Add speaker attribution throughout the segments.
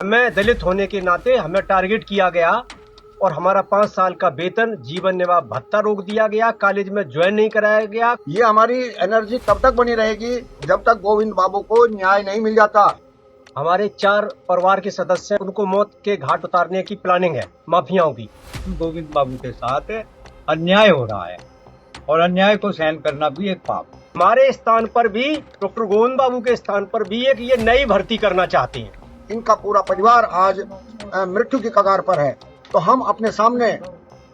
Speaker 1: मैं दलित होने के नाते हमें टारगेट किया गया और हमारा 5 साल का वेतन, जीवन निर्वाह भत्ता रोक दिया गया, कॉलेज में ज्वाइन नहीं कराया गया।
Speaker 2: ये हमारी एनर्जी तब तक बनी रहेगी जब तक गोविंद बाबू को न्याय नहीं मिल जाता।
Speaker 1: हमारे 4 परिवार के सदस्य, उनको मौत के घाट उतारने की प्लानिंग है माफियाओं की।
Speaker 3: गोविंद बाबू के साथ अन्याय हो रहा है और अन्याय को सहन करना भी एक पाप।
Speaker 1: हमारे स्थान पर भी, डॉक्टर गोविंद बाबू के स्थान पर भी एक ये नई भर्ती करना चाहते हैं।
Speaker 2: इनका पूरा परिवार आज मृत्यु की कगार पर है, तो हम अपने सामने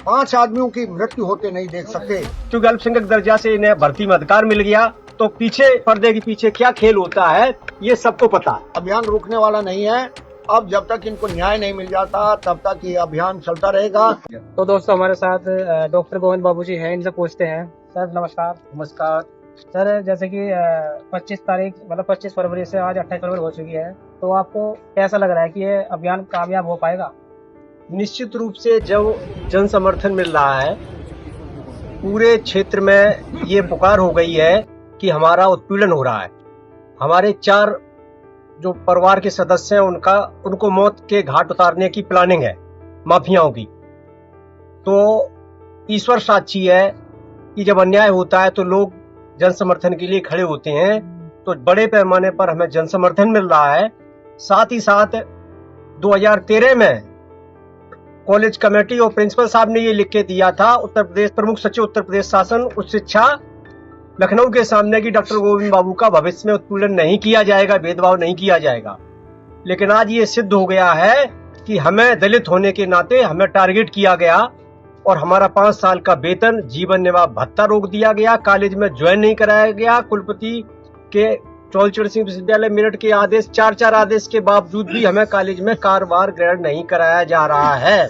Speaker 2: 5 आदमियों की मृत्यु होते नहीं देख सकते।
Speaker 1: क्योंकि अल्पसंख्यक दर्जा से इन्हें भर्ती में अधिकार मिल गया, तो पीछे पर्दे के पीछे क्या खेल होता है ये सबको पता है।
Speaker 2: अभियान रुकने वाला नहीं है। अब जब तक इनको न्याय नहीं मिल जाता तब तक ये अभियान चलता रहेगा।
Speaker 4: तो दोस्तों, हमारे साथ डॉक्टर गोविंद बाबू जी हैं, इनसे पूछते हैं। सर नमस्कार।
Speaker 1: नमस्कार
Speaker 4: सर, जैसे कि 25 तारीख मतलब 25 फरवरी से आज 28 फरवरी हो चुकी है, तो आपको कैसा लग रहा है कि ये अभियान कामयाब हो पाएगा?
Speaker 1: निश्चित रूप से जब जन समर्थन मिल रहा है, पूरे क्षेत्र में ये पुकार हो गई है कि हमारा उत्पीड़न हो रहा है। हमारे 4 जो परिवार के सदस्य हैं उनको मौत के घाट उतारने की प्लानिंग है माफियाओं की। तो ईश्वर साक्षी है कि जब अन्याय होता है तो लोग जन समर्थन के लिए खड़े होते हैं। तो बड़े पैमाने पर हमें जन समर्थन मिल रहा है। साथ ही साथ 2013 में कॉलेज कमेटी और प्रिंसिपल साहब ने ये लिख के दिया था, उत्तर प्रदेश प्रमुख सचिव उत्तर प्रदेश शासन उच्च शिक्षा लखनऊ के सामने की, डॉक्टर गोविंद बाबू का भविष्य में उत्पीड़न नहीं किया जाएगा, भेदभाव नहीं किया जाएगा। लेकिन आज ये सिद्ध हो गया है कि हमें दलित होने के नाते हमें टारगेट किया गया और हमारा 5 साल का वेतन, जीवन निर्वाह भत्ता रोक दिया गया, कॉलेज में ज्वाइन नहीं कराया गया। कुलपति के चौलचरण सिंह विश्वविद्यालय मेरठ के आदेश, 4 आदेश के बावजूद भी हमें कॉलेज में कार्यभार ग्रहण नहीं कराया जा रहा है।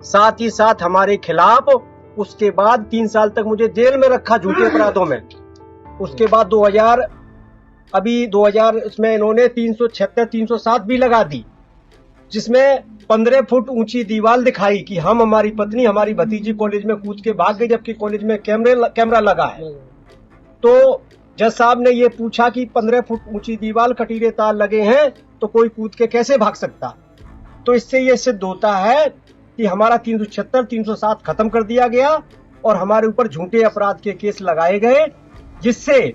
Speaker 1: साथ ही साथ हमारे खिलाफ उसके बाद 3 साल तक मुझे जेल में रखा झूठे अपराधों में। उसके बाद 2000 इसमें इन्होंने 376, 307 भी लगा दी, जिसमें 15 फुट ऊंची दीवार दिखाई कि हम, हमारी पत्नी, हमारी भतीजी कॉलेज में कूद के भाग गए, जबकि कॉलेज में कैमरा लगा है। तो जज साहब ने ये पूछा कि 15 फुट ऊंची दीवार, कटीले तार लगे हैं, तो कोई कूद के कैसे भाग सकता? तो इससे ये सिद्ध होता है कि हमारा 376, 307 खत्म कर दिया गया और हमारे ऊपर झूठे अपराध के केस लगाए गए, जिससे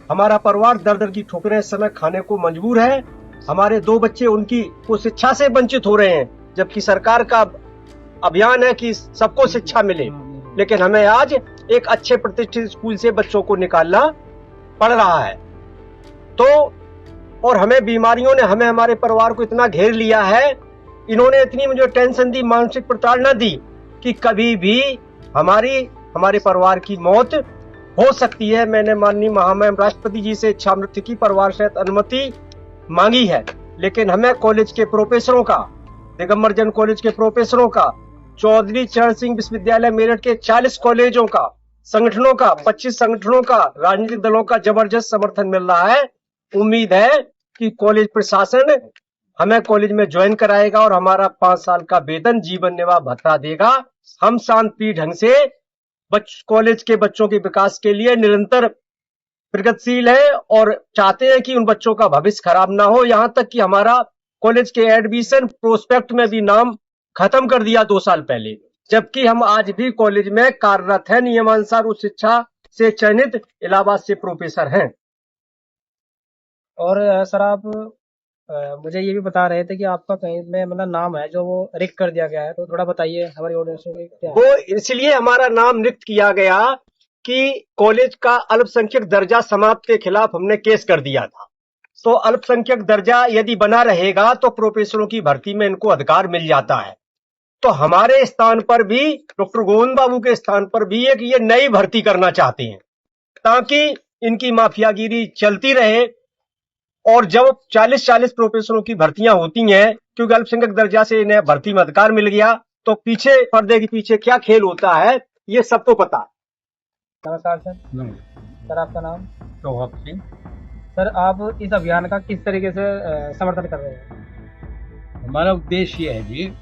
Speaker 1: हमारा परिवार दर दर की ठोकरें इस समय खाने को मजबूर है। हमारे 2 बच्चे उनकी को शिक्षा से वंचित हो रहे हैं, जबकि सरकार का अभियान है कि सबको शिक्षा मिले, लेकिन हमें आज एक अच्छे प्रतिष्ठित स्कूल से बच्चों को निकालना पड़ रहा है। तो और हमें बीमारियों ने हमारे परिवार को इतना घेर लिया है, इन्होंने इतनी मुझे टेंशन दी, मानसिक प्रताड़ना दी कि कभी भी हमारे परिवार की मौत हो सकती है। मैंने माननीय महामहिम राष्ट्रपति जी से इच्छा मृत्यु की परिवार सहित अनुमति मांगी है, लेकिन हमें कॉलेज के प्रोफेसरों का, दिगंबर जैन कॉलेज के प्रोफेसरों का, चौधरी चरण सिंह विश्वविद्यालय मेरठ के 40 कॉलेजों का, संगठनों का, 25 संगठनों का, राजनीतिक दलों का जबरदस्त समर्थन मिल रहा है। उम्मीद है कि कॉलेज प्रशासन हमें कॉलेज में ज्वाइन कराएगा और हमारा 5 साल का वेतन, जीवन निर्वाह भत्ता देगा। हम शांति ढंग से कॉलेज के बच्चों के विकास के लिए निरंतर प्रगतिशील है और चाहते हैं कि उन बच्चों का भविष्य खराब ना हो। यहाँ तक कि हमारा कॉलेज के एडमिशन प्रोस्पेक्ट में भी नाम खत्म कर दिया 2 साल पहले, जबकि हम आज भी कॉलेज में कार्यरत है, नियमानुसार उच्च शिक्षा से चयनित इलाहाबाद से प्रोफेसर हैं।
Speaker 4: और सर, आप मुझे ये भी बता रहे थे कि आपका कहीं में मतलब नाम है जो वो रिक्त कर दिया गया है, तो थोड़ा बताइए हमारी ऑडियंस को क्या है?
Speaker 1: वो इसलिए हमारा नाम रिक्त किया गया कि कॉलेज का अल्पसंख्यक दर्जा समाप्त के खिलाफ हमने केस कर दिया था। तो अल्पसंख्यक दर्जा यदि बना रहेगा तो प्रोफेसरों की भर्ती में इनको अधिकार मिल जाता है। तो हमारे स्थान पर भी, डॉक्टर गोविंद बाबू के स्थान पर भी एक ये नई भर्ती करना चाहते हैं, ताकि इनकी माफियागिरी चलती रहे। और जब 40 प्रोफेसरों की भर्तियां होती हैं, क्योंकि अल्पसंख्यक दर्जा से इन्हें भर्ती में अधिकार मिल गया, तो पीछे पर्दे के पीछे क्या खेल होता है ये सबको पता है।
Speaker 4: नमस्कार सर। सर, आपका नाम?
Speaker 3: चौहक सिंह।
Speaker 4: सर, आप इस अभियान का किस तरीके से समर्थन कर रहे हैं?
Speaker 3: हमारा उद्देश्य ये है जी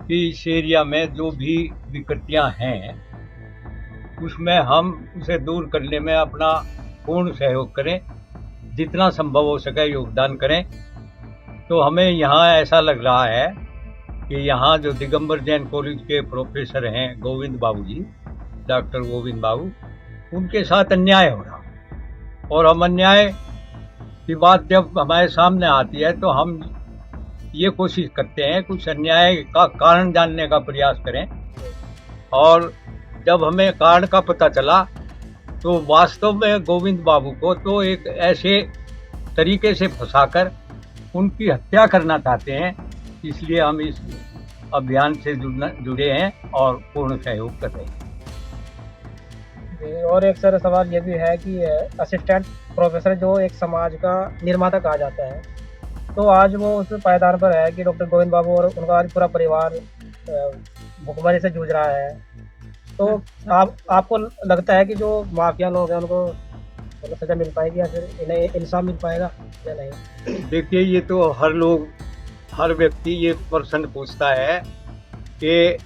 Speaker 3: कि इस एरिया में जो भी विकृतियां हैं उसमें हम उसे दूर करने में अपना पूर्ण सहयोग करें, जितना संभव हो सके योगदान करें। तो हमें यहाँ ऐसा लग रहा है कि यहाँ जो दिगंबर जैन कॉलेज के प्रोफेसर हैं गोविंद बाबू जी, डॉक्टर गोविंद बाबू, उनके साथ अन्याय हो रहा। और हम अन्याय की बात जब हमारे सामने आती है तो हम ये कोशिश करते हैं कुछ अन्याय का कारण जानने का प्रयास करें। और जब हमें कारण का पता चला तो वास्तव में गोविंद बाबू को तो एक ऐसे तरीके से फंसाकर उनकी हत्या करना चाहते हैं। इसलिए हम इस अभियान से जुड़े हैं और पूर्ण सहयोग कर रहे हैं।
Speaker 4: और एक सर सवाल ये भी है कि असिस्टेंट प्रोफेसर जो एक समाज का निर्माता कहा जाता है, तो आज वो उस पायदान पर है कि डॉक्टर गोविंद बाबू और उनका आज पूरा परिवार भुखमरी से जूझ रहा है। तो आपको लगता है कि जो माफिया लोग हैं उनको सजा मिल पाएगी या फिर इन्हें इंसाफ मिल पाएगा या नहीं?
Speaker 3: देखिए, ये तो हर व्यक्ति ये प्रश्न पूछता है कि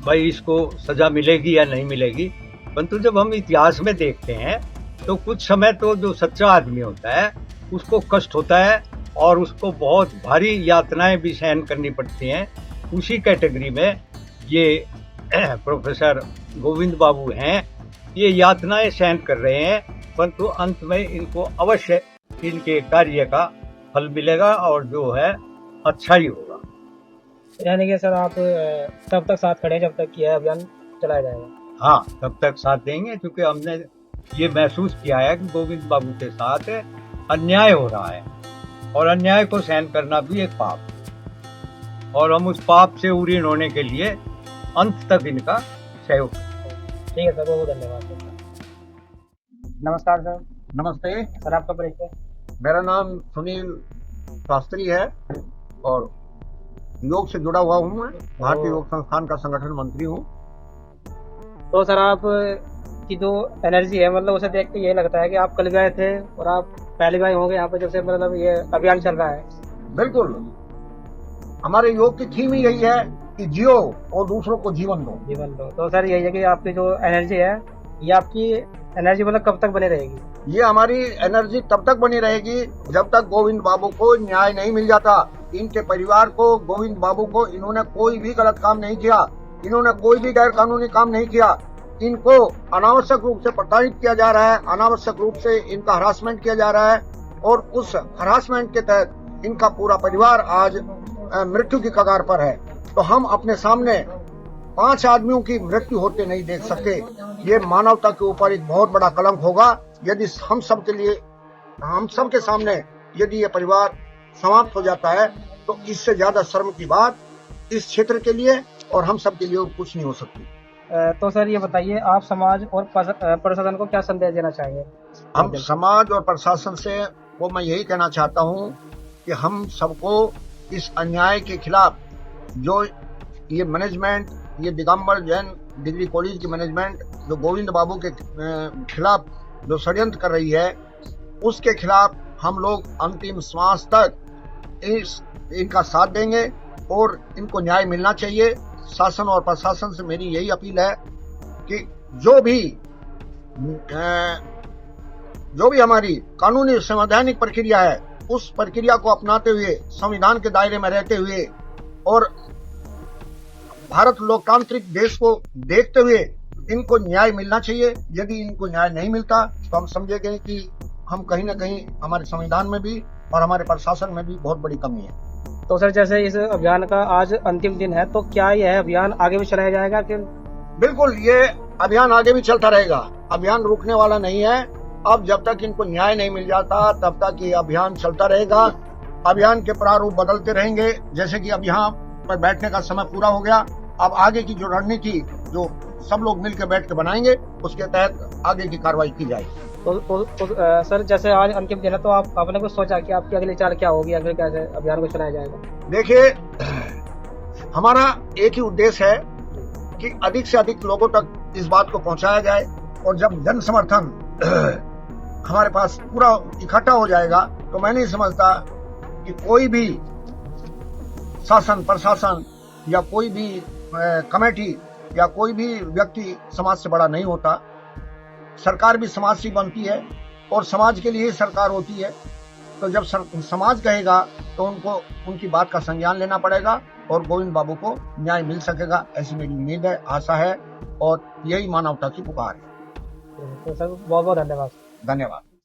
Speaker 3: भाई इसको सजा मिलेगी या नहीं मिलेगी। परंतु जब हम इतिहास में देखते हैं तो कुछ समय तो जो सच्चा आदमी होता है उसको कष्ट होता है और उसको बहुत भारी यातनाएं भी सहन करनी पड़ती हैं। उसी कैटेगरी में ये प्रोफेसर गोविंद बाबू हैं। ये यातनाएं सहन कर रहे हैं, परंतु अंत में इनको अवश्य इनके कार्य का फल मिलेगा और जो है अच्छा ही होगा।
Speaker 4: यानी कि सर आप तब तक साथ खड़े हैं जब तक यह अभियान चलाया जाएगा?
Speaker 3: हाँ, तब तक साथ देंगे, क्योंकि हमने ये महसूस किया है कि गोविंद बाबू के साथ अन्याय हो रहा है और अन्याय को सहन करना भी एक पाप है। और हम उस पाप से उरीन होने के लिए अंत तक इनका सहयोग।
Speaker 4: ठीक है सर, बहुत धन्यवाद सर। नमस्कार सर।
Speaker 2: नमस्ते
Speaker 4: सर, आपका परिचय?
Speaker 2: मेरा नाम सुनील शास्त्री है और योग से जुड़ा हुआ हूँ मैं। भारतीय योग संस्थान का संगठन मंत्री हूँ।
Speaker 4: तो सर आप की जो एनर्जी है, मतलब उसे देख के ये लगता है कि आप कल गए थे और आप पहली बार होंगे यहाँ पे जब से मतलब ये अभियान चल रहा है।
Speaker 2: बिल्कुल, हमारे योग की थीम ही यही है कि जियो और दूसरों को जीवन दो।
Speaker 4: जीवन दो। तो सर यही है कि आपकी जो एनर्जी है, ये आपकी एनर्जी मतलब कब तक बनी रहेगी?
Speaker 2: ये हमारी एनर्जी तब तक बनी रहेगी जब तक गोविंद बाबू को न्याय नहीं मिल जाता। इनके परिवार को, गोविंद बाबू को, इन्होंने कोई भी गलत काम नहीं किया, इन्होंने कोई भी गैर कानूनी काम नहीं किया। इनको अनावश्यक रूप से प्रताड़ित किया जा रहा है, अनावश्यक रूप से इनका हरासमेंट किया जा रहा है और उस हरासमेंट के तहत इनका पूरा परिवार आज मृत्यु की कगार पर है। तो हम अपने सामने 5 आदमियों की मृत्यु होते नहीं देख सकते। ये मानवता के ऊपर एक बहुत बड़ा कलंक होगा यदि हम सब के सामने यदि ये परिवार समाप्त हो जाता है। तो इससे ज्यादा शर्म की बात इस क्षेत्र के लिए और हम सब के लिए कुछ नहीं हो सकती।
Speaker 4: तो सर ये बताइए, आप समाज और प्रशासन को क्या संदेश देना चाहेंगे?
Speaker 2: हम समाज और प्रशासन से वो मैं यही कहना चाहता हूँ कि हम सबको इस अन्याय के खिलाफ, जो ये मैनेजमेंट, ये दिगंबर जैन डिग्री कॉलेज की मैनेजमेंट जो गोविंद बाबू के खिलाफ जो षड्यंत्र कर रही है, उसके खिलाफ हम लोग अंतिम श्वास तक इनका साथ देंगे और इनको न्याय मिलना चाहिए। शासन और प्रशासन से मेरी यही अपील है कि जो भी हमारी कानूनी संवैधानिक प्रक्रिया है, उस प्रक्रिया को अपनाते हुए, संविधान के दायरे में रहते हुए और भारत लोकतांत्रिक देश को देखते हुए इनको न्याय मिलना चाहिए। यदि इनको न्याय नहीं मिलता तो हम समझेंगे कि हम कहीं ना कहीं हमारे संविधान में भी और हमारे प्रशासन में भी बहुत बड़ी कमी है।
Speaker 4: तो सर जैसे इस अभियान का आज अंतिम दिन है, तो क्या यह अभियान आगे भी चलाया जाएगा फिर?
Speaker 2: बिल्कुल, ये अभियान आगे भी चलता रहेगा। अभियान रुकने वाला नहीं है। अब जब तक इनको न्याय नहीं मिल जाता तब तक ये अभियान चलता रहेगा। अभियान के प्रारूप बदलते रहेंगे। जैसे कि अब यहाँ पर बैठने का समय पूरा हो गया, अब आगे की जो रणनीति जो सब लोग मिलकर बैठ के बनाएंगे, उसके तहत आगे की कार्रवाई की जाएगी।
Speaker 4: तो सर जैसे आज अंतिम दिन है, तो आपने कुछ सोचा कि आपकी अगली चाल क्या होगी, अगले कैसे अभियान को चलाया जाएगा? देखिए,
Speaker 2: हमारा एक ही उद्देश्य है कि अधिक से अधिक लोगों तक इस बात को पहुंचाया जाए और जब जन समर्थन हमारे पास पूरा इकट्ठा हो जाएगा तो मैं नहीं समझता कि कोई भी शासन, प्रशासन या कोई भी कमेटी या कोई भी व्यक्ति समाज से बड़ा नहीं होता। सरकार भी समाज से बनती है और समाज के लिए ही सरकार होती है। तो जब समाज कहेगा तो उनको उनकी बात का संज्ञान लेना पड़ेगा और गोविंद बाबू को न्याय मिल सकेगा, ऐसी मेरी उम्मीद है, आशा है और यही मानवता की पुकार है।
Speaker 4: तो सर बहुत बहुत धन्यवाद।
Speaker 2: धन्यवाद।